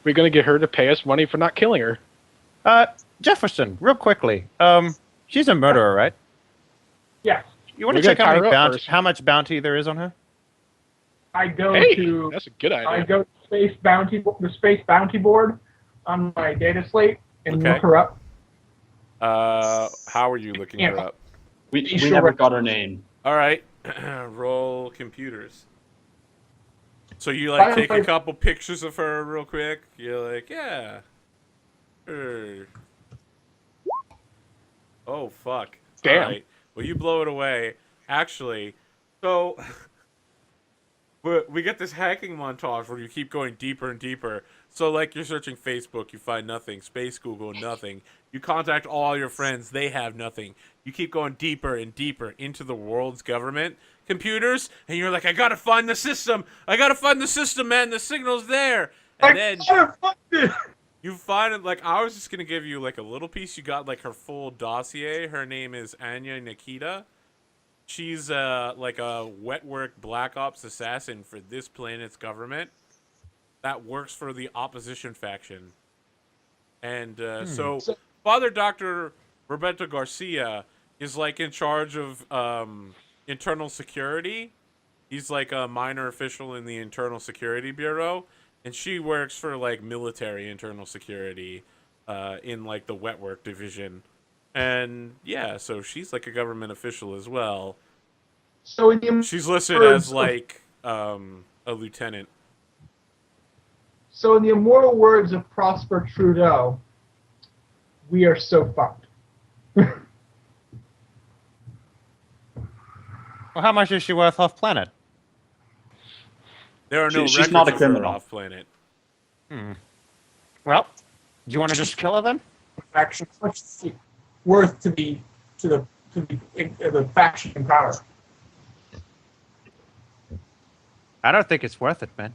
We're gonna get her to pay us money for not killing her. Jefferson, real quickly. She's a murderer, right? Yeah. You want to check how much bounty there is on her? I go to. That's a good idea. I go to the space bounty board on my data slate and look her up. How are you looking her up? We never got her name. All right, roll computers. So you like take a couple pictures of her real quick. You're like, yeah. Oh fuck! Damn. All right. Well, you blow it away. Actually, so we get this hacking montage where you keep going deeper and deeper. So like you're searching Facebook, you find nothing. Space Google, nothing. You contact all your friends, they have nothing. You keep going deeper and deeper into the world's government computers, and you're like, I gotta find the system. I gotta find the system, man. The signal's there. And then you find it. Like I was just gonna give you like a little piece. You got like her full dossier. Her name is Anya Nikita. She's like a wet work black ops assassin for this planet's government that works for the opposition faction. And so Father Dr. Roberto Garcia is like in charge of internal security. He's like a minor official in the Internal Security Bureau, and she works for like military internal security in like the wet work division. And yeah, so she's like a government official as well. So she's listed as like a lieutenant. So in the immortal words of Prosper Trudeau, we are so fucked. Well, how much is she worth off planet? There are no she's records not a of her criminal. off planet. Well, do you want to just kill her then? Faction, what's worth to the faction in power? I don't think it's worth it, man.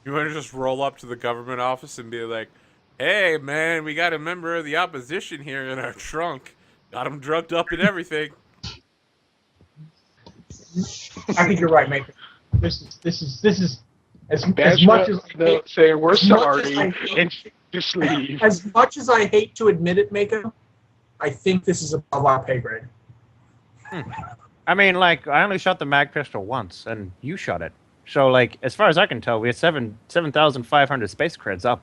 You want to just roll up to the government office and be like, hey, man, we got a member of the opposition here in our trunk. Got him drugged up and everything. I think you're right, Maker. This is as much as say we're sorry and just leave. As much as I hate to admit it, Maker, I think this is above our pay grade. I mean, like, I only shot the mag pistol once, and you shot it. So, like, as far as I can tell, we had 7,500 space creds up.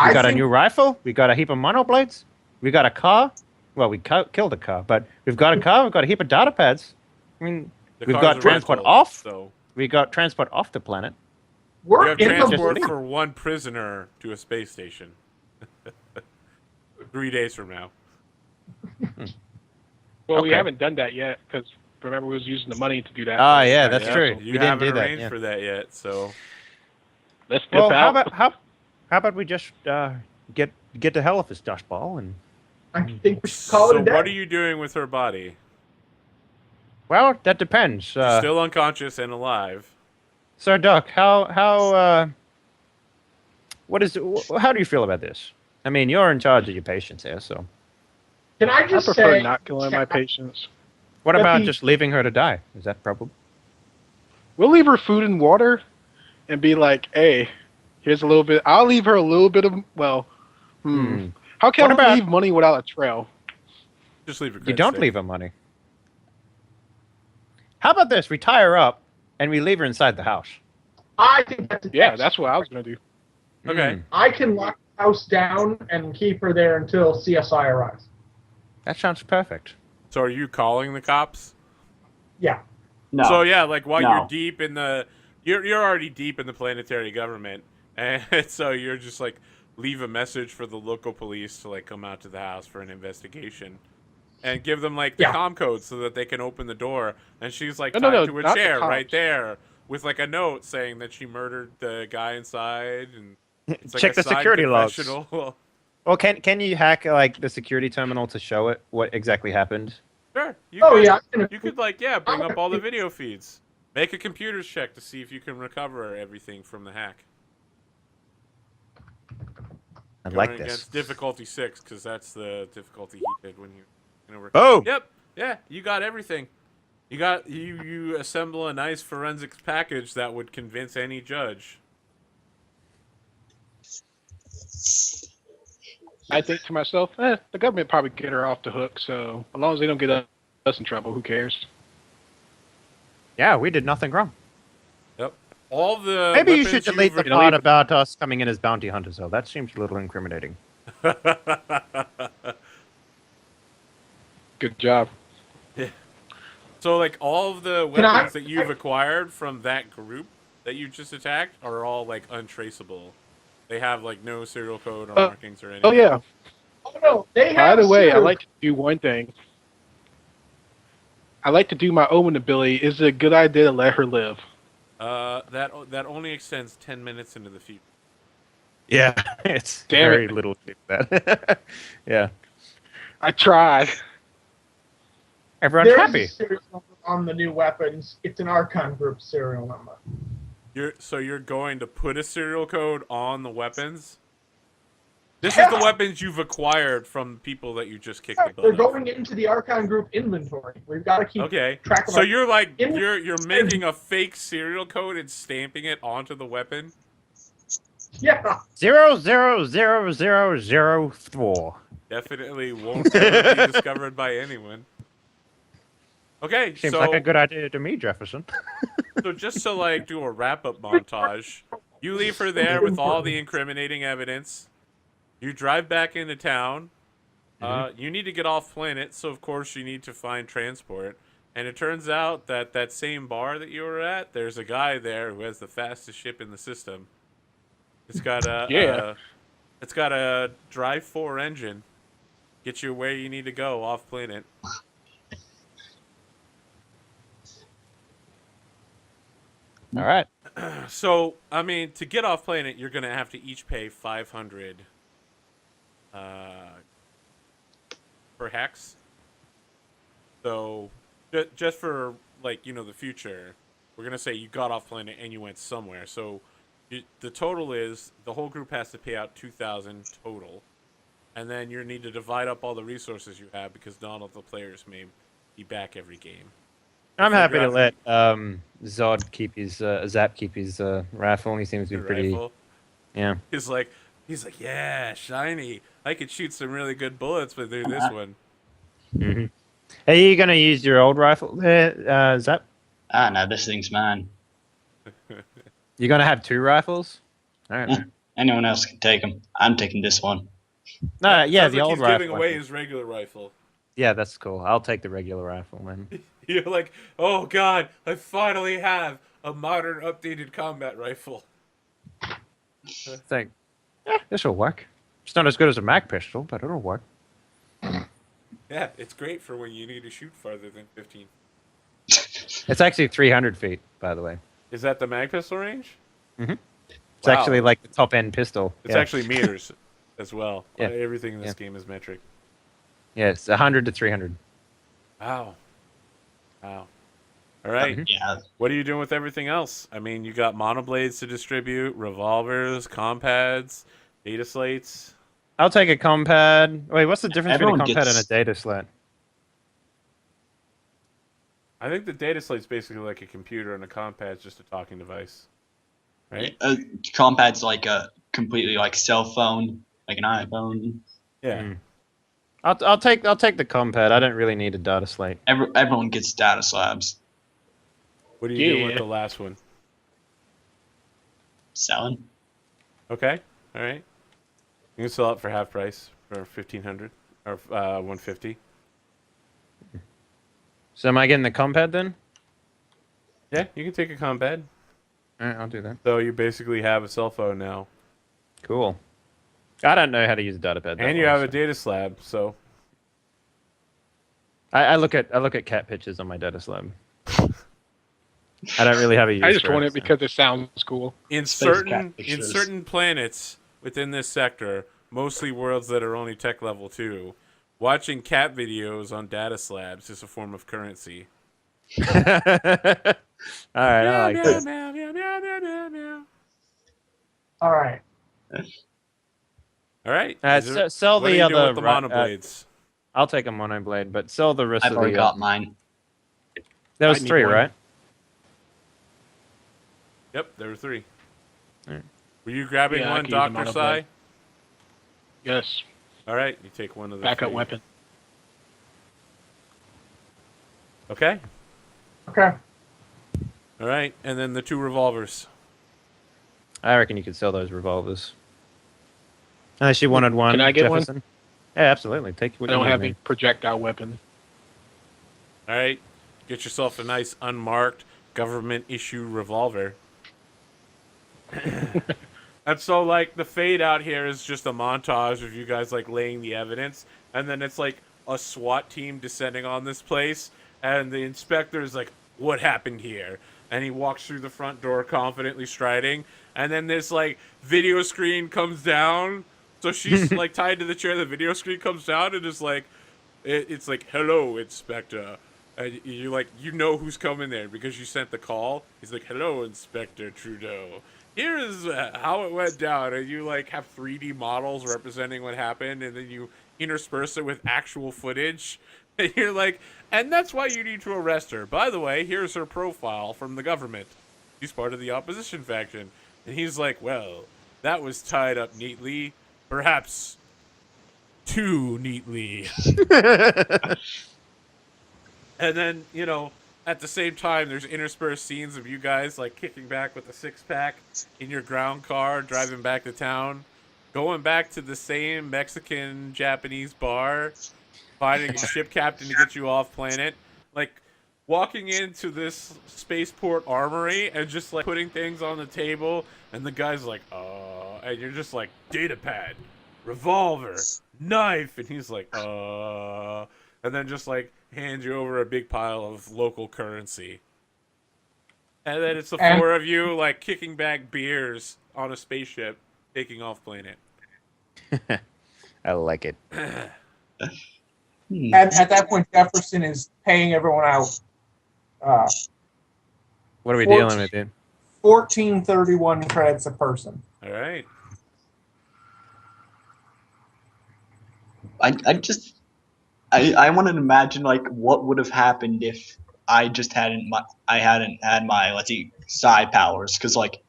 We got a new rifle. We got a heap of monoblades. We got a car. Well, we killed a car, but we've got a car. We've got a heap of data pads. I mean, we've got transport off. So we got transport off the planet. We have transport for one prisoner to a space station. 3 days from now. Well, we haven't done that yet because remember we was using the money to do that. Oh yeah, that's true. You haven't arranged for that yet, so let's dip out. How about we just get the hell off his dustball and. I think we should call it a day. So what are you doing with her body? Well, that depends. She's still unconscious and alive. So, Doc, how do you feel about this? I mean, you're in charge of your patients here, so. Can I just prefer not killing my patients. What about just leaving her to die? Is that probable? We'll leave her food and water, and be like, "Hey, here's a little bit. I'll leave her a little bit of How can I leave money without a trail? Just leave her. You don't leave her money. How about this? We tie her up and we leave her inside the house. I think that's that's what I was gonna do. Okay. I can lock the house down and keep her there until CSI arrives. That sounds perfect. So are you calling the cops? Yeah. No. So yeah, like while you're deep in the, you're already deep in the planetary government, and so you're just like leave a message for the local police to like come out to the house for an investigation, and give them like the comm code so that they can open the door. And she's like tied to a chair right there with like a note saying that she murdered the guy inside, and it's like check the security logs. Well, can you hack like the security terminal to show it what exactly happened? Sure. You could like bring up all the video feeds. Make a computer's check to see if you can recover everything from the hack. I like this. Against difficulty 6 because that's the difficulty he did when you. Oh. Yep. Yeah. You got everything. You assemble a nice forensics package that would convince any judge. I think to myself, the government probably get her off the hook. So as long as they don't get us in trouble, who cares? Yeah, we did nothing wrong. Yep. All the Maybe you weapons should delete the you've- part about us coming in as bounty hunters, though. That seems a little incriminating. Good job. Yeah. So, like, all of the weapons that you've acquired from that group that you just attacked are all, like, untraceable. They have, like, no serial code or markings or anything. Oh, yeah. Oh, no, they have By the way, I serial- like to do one thing. I like to do my Omen ability. Is it a good idea to let her live? That only extends 10 minutes into the future. Yeah, it's Damn very it. little to that. Yeah. I tried. Everyone's There is happy. a serial number on the new weapons. It's an Archon group serial number. You're going to put a serial code on the weapons? This is the weapons you've acquired from people that you just kicked the butt They're of. going into the Archon group inventory. We've got to keep track of So our- you're like you're making a fake serial code and stamping it onto the weapon? Yeah. 0000004. Definitely won't ever be discovered by anyone. Okay, Seems so like a good idea to me, Jefferson. so just to like do a wrap-up montage, you leave her there with all the incriminating evidence. You drive back into town. You need to get off planet, so of course you need to find transport. And it turns out that that same bar that you were at, there's a guy there who has the fastest ship in the system. It's got a it's got a drive 4 engine. Get you where you need to go off planet. All right. So, I mean, to get off planet, you're going to have to each pay 500 per hex. So, just for, like, you know, the future, we're going to say you got off planet and you went somewhere. So, the total is, the whole group has to pay out 2,000 total. And then you need to divide up all the resources you have because not all the players may be back every game. I'm happy to let Zod keep his Zap keep his rifle. He seems to be pretty. Rifle. Yeah. He's like, yeah, shiny. I could shoot some really good bullets with this one. Mm-hmm. Are you gonna use your old rifle there, Zap? Ah, no, this thing's mine. You're gonna have two rifles? All right. Anyone else can take them. I'm taking this one. No, yeah, Sounds the like old he's rifle. giving away his regular rifle. Yeah, that's cool. I'll take the regular rifle then. You're like, oh god, I finally have a modern, updated combat rifle. Think, this will work. It's not as good as a mag pistol, but it'll work. Yeah, it's great for when you need to shoot farther than 15. It's actually 300 feet, by the way. Is that the mag pistol range? Mm-hmm. It's Wow. actually like the top end pistol. It's Yeah. actually meters as well. Yeah. Everything in this game is metric. Yeah, it's 100 to 300. Wow. Wow. All right. Yeah. What are you doing with everything else? I mean, you got monoblades to distribute, revolvers, compads, data slates. I'll take a compad. Wait, what's the difference between a Everyone compad and a gets- data slate? I think the data slate's basically like a computer and a compad's just a talking device. Right? Compad's like a completely like cell phone, like an iPhone. Yeah. Mm. I'll take the compad. I don't really need a data slate. Everyone gets data slabs. What are you doing with Yeah. the last one? Selling. Okay. All right. You can sell it for half price for 1,500 or 150. So am I getting the compad then? Yeah, you can take a compad. All right, I'll do that. So you basically have a cell phone now, Cool. I don't know how to use a data pad. that and you well, have a so- data slab. So I look at cat pictures on my data slab. I don't really have a use I just for want it it because it sounds cool. in Space cat certain pictures. planets within this sector, mostly worlds that are only tech level 2, watching cat videos on data slabs is a form of currency. All right, I like meow, that. meow, meow, meow, meow, meow, meow. All right. All right. Sell what are the you doing other with the ri- monoblades? I'll take a monoblade, but sell the rest I've of already the. got mine. There was I need 3, one. right? Yep, there were 3. Alright. Were you grabbing Yeah, I one, could use a Dr. monoblade. Sai? Yes. All right, you take one of the Backup 3. weapon. Okay. Okay. All right, and then the 2 revolvers. I reckon you could sell those revolvers. Unless you wanted one, Can I get one? Jefferson. Yeah, absolutely. Take what I you don't need, have man. a projectile weapon. All right, get yourself a nice unmarked government issue revolver. And so, like, the fade out here is just a montage of you guys, like, laying the evidence. And then it's, like, a SWAT team descending on this place. And the inspector is like, what happened here? And he walks through the front door confidently striding. And then this, like, video screen comes down. So she's, like, tied to the chair. The video screen comes down and is like, it's like, hello, Inspector. And you're like, you know who's coming there because you sent the call. He's like, hello, Inspector Trudeau. Here is how it went down. And you, like, have 3D models representing what happened. And then you intersperse it with actual footage. And you're like, and that's why you need to arrest her. By the way, here's her profile from the government. She's part of the opposition faction. And he's like, well, that was tied up neatly. Perhaps too neatly. And then, you know, at the same time, there's interspersed scenes of you guys, like, kicking back with a 6-pack in your ground car, driving back to town, going back to the same Mexican-Japanese bar, finding a ship captain to get you off planet, like, walking into this spaceport armory and just, like, putting things on the table, and the guy's like, and you're just like, data pad, revolver, knife, and he's like, and then just, like, hand you over a big pile of local currency. And then it's the 4 of you, like, kicking back beers on a spaceship, taking off planet. I like it. At that point, Jefferson is paying everyone out. What are we dealing with, dude? 1431 credits a person. All right. I want to imagine, like, what would have happened if I just hadn't had my, let's see, psi powers, because, like,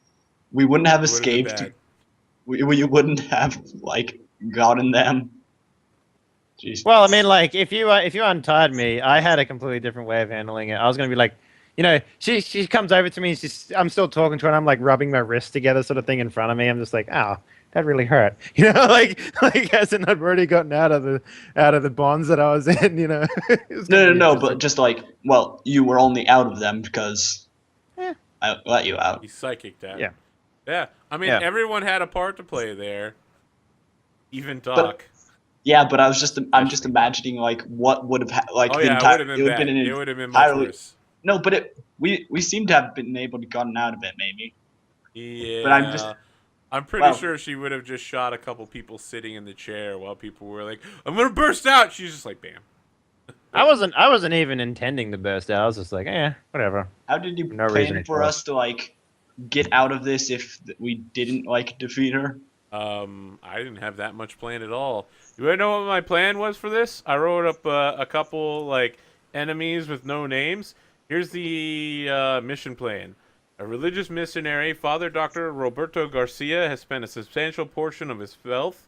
we wouldn't have escaped. We wouldn't have, like, gotten them. Jeez. Well, I mean, like, if you untied me, I had a completely different way of handling it. I was gonna be like, you know, she comes over to me, I'm still talking to her, and I'm like rubbing my wrists together, sort of thing, in front of me. I'm just like, oh, that really hurt, you know, like hasn't I've already gotten out of the bonds that I was in, you know. No, but just like, well, you were only out of them because I let you out. He's psychic, Dad. Yeah. Yeah. I mean, everyone had a part to play there. Even Doc. But I'm just imagining, like, what would have like it would have been much worse. No, but we seem to have been able to gotten out of it, maybe. Yeah. But I'm pretty sure she would have just shot a couple people sitting in the chair while people were like, I'm gonna burst out. She's just like, bam. I wasn't even intending to burst out. I was just like, whatever. How did you plan for us to, like, get out of this if we didn't, like, defeat her? I didn't have that much plan at all. You want to know what my plan was for this? I wrote up a couple, like, enemies with no names. Here's the mission plan. A religious missionary, Father Dr. Roberto Garcia, has spent a substantial portion of his wealth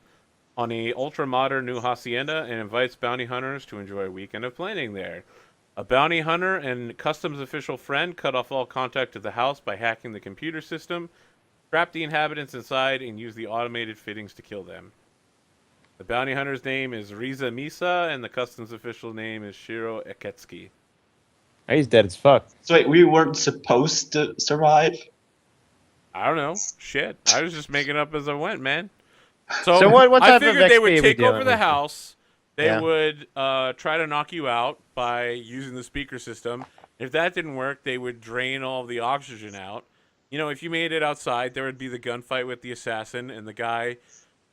on a ultra-modern new hacienda and invites bounty hunters to enjoy a weekend of planning there. A bounty hunter and customs official friend cut off all contact with the house by hacking the computer system, trap the inhabitants inside, and use the automated fittings to kill them. The bounty hunter's name is Riza Misa, and the customs official name is Shiro Eketsuki. He's dead as fuck. So wait, we weren't supposed to survive? I don't know. Shit. I was just making up as I went, man. So what I type figured of they XP would we take dealing over the with? house. They would try to knock you out by using the speaker system. If that didn't work, they would drain all of the oxygen out. You know, if you made it outside, there would be the gunfight with the assassin and the guy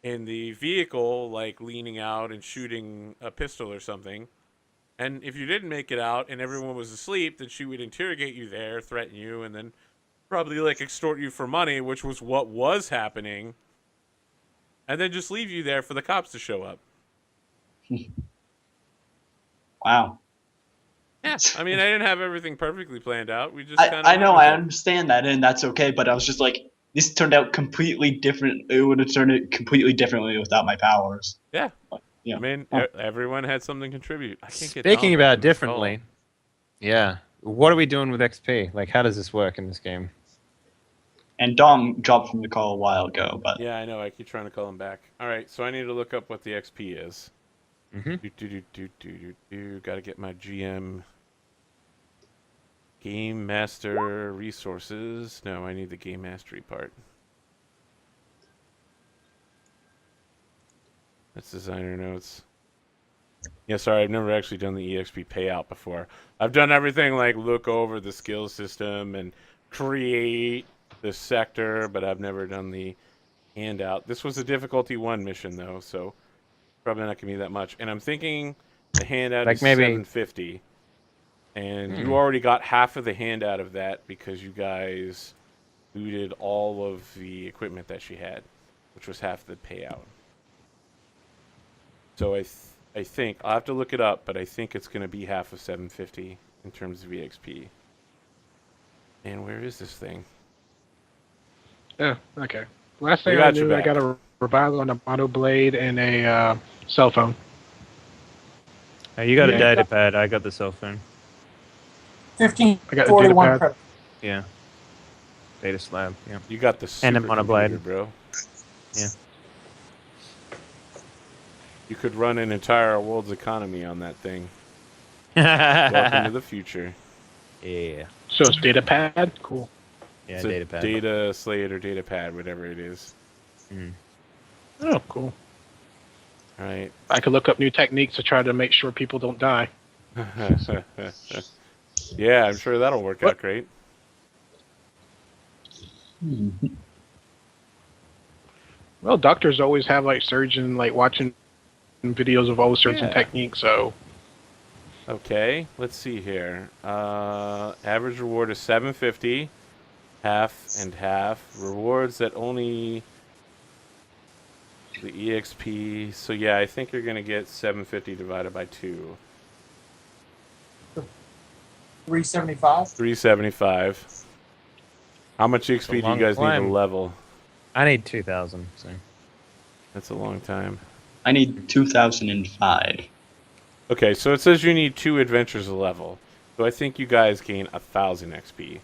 in the vehicle, like, leaning out and shooting a pistol or something. And if you didn't make it out and everyone was asleep, then she would interrogate you there, threaten you, and then probably, like, extort you for money, which was what was happening. And then just leave you there for the cops to show up. Wow. Yeah, I mean, I didn't have everything perfectly planned out. We just I know, I understand that, and that's okay, but I was just like, this turned out completely different. It would have turned it completely differently without my powers. Yeah. Yeah. I mean, everyone had something to contribute. I can't get Speaking Dom back about in this differently, yeah. What are we doing with XP? Like, how does this work in this game? And Dom dropped from the call a while ago, call. but Yeah, I know. I keep trying to call him back. All right, so I need to look up what the XP is. Got to get my GM Game Master resources. No, I need the Game Mastery part. That's designer notes. Yeah, sorry, I've never actually done the EXP payout before. I've done everything like look over the skill system and create the sector, but I've never done the handout. This was a difficulty 1 mission though, so probably not gonna be that much. And I'm thinking the handout Like is maybe 750. And you already got half of the handout of that because you guys looted all of the equipment that she had, which was half the payout. So I think I'll have to look it up, but I think it's going to be half of 750 in terms of EXP. And where is this thing? Yeah, okay. Last thing I knew, I got a revival on a mono blade and a cell phone. Oh, you got a data pad. I got the cell phone. 1541 credits. Yeah. Data slab. Yeah. You got the super and a mono blade, bro. Yeah. You could run an entire world's economy on that thing. Welcome to the future. Yeah. So it's data pad? Cool. Yeah, it's data pad. Data slate or data pad, whatever it is. Oh, cool. All right. I could look up new techniques to try to make sure people don't die. Yeah, I'm sure that'll work out great. Well, doctors always have like surgeon like watching videos of old surgeon techniques, so. Okay, let's see here. Average reward is 750, half and half. Rewards that only the EXP. So yeah, I think you're gonna get 750 divided by 2. 375. 375. How much XP do you guys need to level? I need 2,000. So that's a long time. I need 2005. Okay, so it says you need 2 adventures a level. So I think you guys gain 1,000 XP.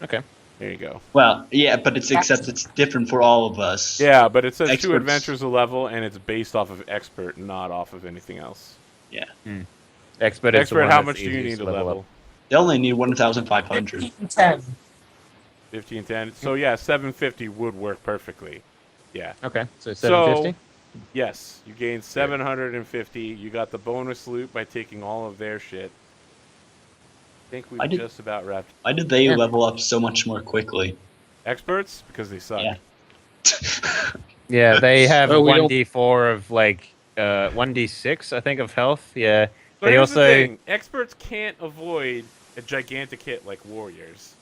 Okay. There you go. Well, yeah, but except it's different for all of us. Yeah, but it says Experts. 2 adventures a level, and it's based off of expert, not off of anything else. Yeah. Expert, how much do you need to level? They only need 1,500. 1510. 1510. So yeah, 750 would work perfectly. Yeah. Okay, so 750? Yes, you gain 750. You got the bonus loot by taking all of their shit. I think we've just about wrapped. Why did they level up so much more quickly? Experts? Because they suck. Yeah. Yeah, they have 1d4 of like 1d6, I think, of health. Yeah. But here's the thing. Experts can't avoid a gigantic hit like warriors.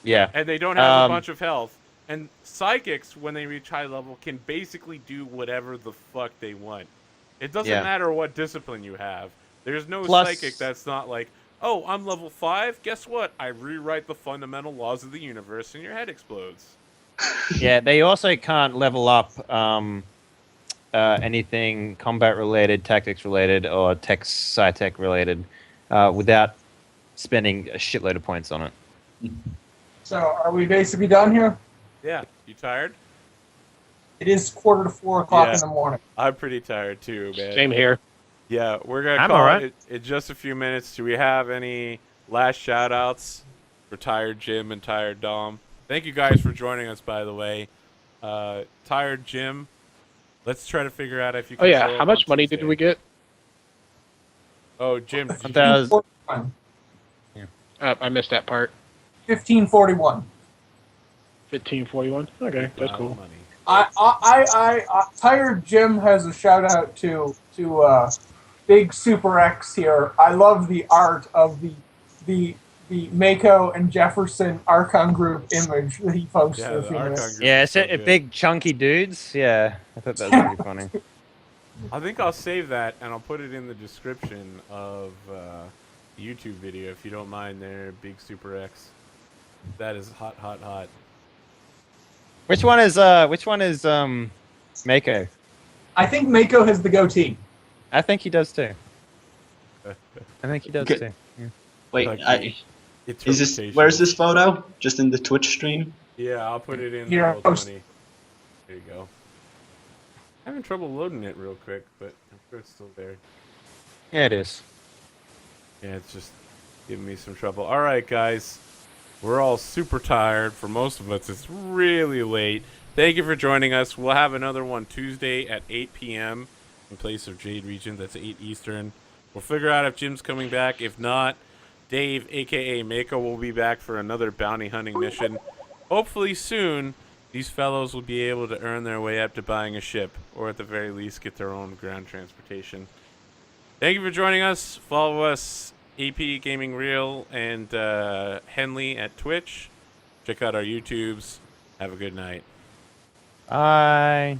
Yeah. And they don't have a bunch of health. And psychics, when they reach high level, can basically do whatever the fuck they want. It doesn't matter what discipline you have. There's no psychic that's not like, oh, I'm level 5. Guess what? I rewrite the fundamental laws of the universe and your head explodes. Yeah, they also can't level up anything combat related, tactics related, or sci-tech related without spending a shitload of points on it. So, are we basically done here? Yeah. You tired? It is 3:45 in the morning. I'm pretty tired too, man. Same here. Yeah, we're going to call it in just a few minutes. Do we have any last shout-outs for Tired Jim and Tired Dom? Thank you guys for joining us, by the way. Tired Jim, let's try to figure out if you can... Oh, yeah. How much money did we get? Oh, Jim. 1,041. I missed that part. 1541. 1541. Okay, that's cool. Tired Jim has a shout out to BigSuperX here. I love the art of the Mako and Jefferson Archon group image that he posted a few minutes. Yeah, it's a big chunky dudes. Yeah, I thought that was pretty funny. I think I'll save that and I'll put it in the description of the YouTube video if you don't mind there, BigSuperX. That is hot, hot, hot. Which one is Mako? I think Mako has the goatee. I think he does too. I think he does Okay. too. Yeah. Wait, Like is this? Where's this photo? Just in the Twitch stream? Yeah, I'll put it in Here, the Roll20. There you go. Having trouble loading it real quick, but I'm sure it's still there. Yeah, it is. Yeah, it's just giving me some trouble. All right, guys. We're all super tired. For most of us, it's really late. Thank you for joining us. We'll have another one Tuesday at 8 p.m. in place of Jade Region. That's 8 Eastern. We'll figure out if Jim's coming back. If not, Dave, a.k.a. Mako, will be back for another bounty hunting mission. Hopefully soon, these fellows will be able to earn their way up to buying a ship, or at the very least, get their own ground transportation. Thank you for joining us. Follow us, APGamingREAL and Henley at Twitch. Check out our YouTubes. Have a good night. Bye.